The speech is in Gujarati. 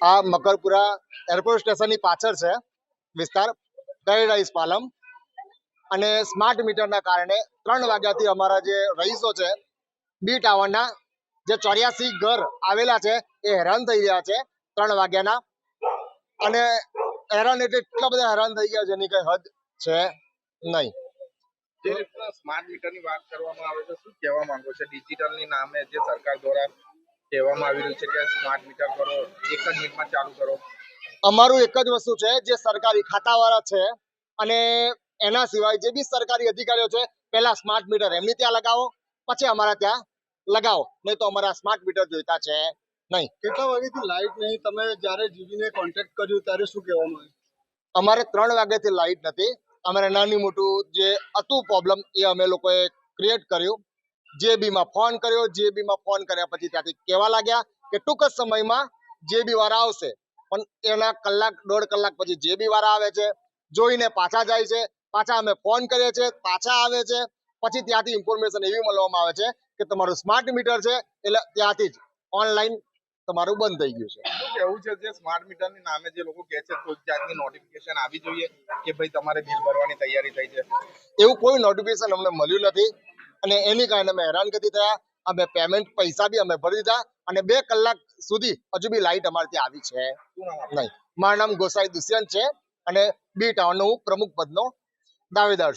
આ મકરપુરા એરપોર્ટ સ્ટેશનની પાછળ છે વિસ્તાર પેરેડાઇઝ પાલમ. અને સ્માર્ટ મીટરના કારણે 3 વાગ્યાથી અમારા જે રહીશો છે બી ટાવરના જે 84 ઘર આવેલા છે એ હેરાન થઈ રહ્યા છે 3 વાગ્યાના. અને હેરાન એટલે એટલા બધા હેરાન થઈ ગયા જેની કઈ હદ છે નહીં. જે રીતના સ્માર્ટ મીટરની વાત કરવામાં આવે છે, શું કહેવા માંગો છો? ડિજિટલની નામે જે સરકાર દ્વારા કહેવામાં આવી રહ્યું છે કે સ્માર્ટ મીટર કરો, 1 જ મિનિટમાં ચાલુ કરો. અમારું એક જ વસ્તુ છે, જે સરકારી ખાતાવાળા છે અને એના સિવાય જે બી સરકારી અધિકારીઓ છે, પહેલા સ્માર્ટ મીટર એમની ત્યાં લગાવો, પછી અમારા ત્યાં લગાવો, નહીં તો અમારા સ્માર્ટ મીટર જોઈતા છે નહીં. કેટલા વાગ્યાથી લાઇટ નહીં? તમે જ્યારે જીબીને કોન્ટેક્ટ કર્યું ત્યારે શું કહેવામાં આવ્યું? અમારે 3 વાગ્યાથી લાઇટ નથી. અમારે નાની મોટું જે હતું પ્રોબ્લેમ એ અમે લોકોએ ક્રિએટ કર્યું. જેબીમાં ફોન કર્યો, જેબીમાં ફોન કર્યા પછી ત્યાંથી કહેવા લાગ્યા કે ટૂંક જ સમયમાં જેબી વાળા આવશે. પણ એના કલાક 1.5 કલાક પછી જેબી વાળા આવે છે, જોઈને પાછા જાય છે, પાછા અમે ફોન કરીએ છીએ, પાછા આવે છે. પછી ત્યાંથી ઇન્ફોર્મેશન એવી મળવામાં આવે છે કે તમારું સ્માર્ટ મીટર છે એટલે ત્યાંથી જ ઓનલાઈન તમારું બંધ થઈ ગયું છે. શું કહેવું છે, જે સ્માર્ટ મીટરની નામે જે લોકો કહે છે કોઈ જાતની નોટિફિકેશન આવી જોઈએ કે ભાઈ તમારે બિલ ભરવાની તૈયારી થઈ છે? એવું કોઈ નોટિફિકેશન અમને મળ્યું નથી અને એની કારણે અમે હેરાનગતિ થયા. અમે પેમેન્ટ પૈસા બી અમે ભરી દીધા અને 2 કલાક સુધી હજુ બી લાઇટ અમારે ત્યાં આવી છે નહીં. મારું નામ ગોસાઈ દુષ્યંત છે અને બી ટાઉનનો હું પ્રમુખ પદનો દાવેદાર છું.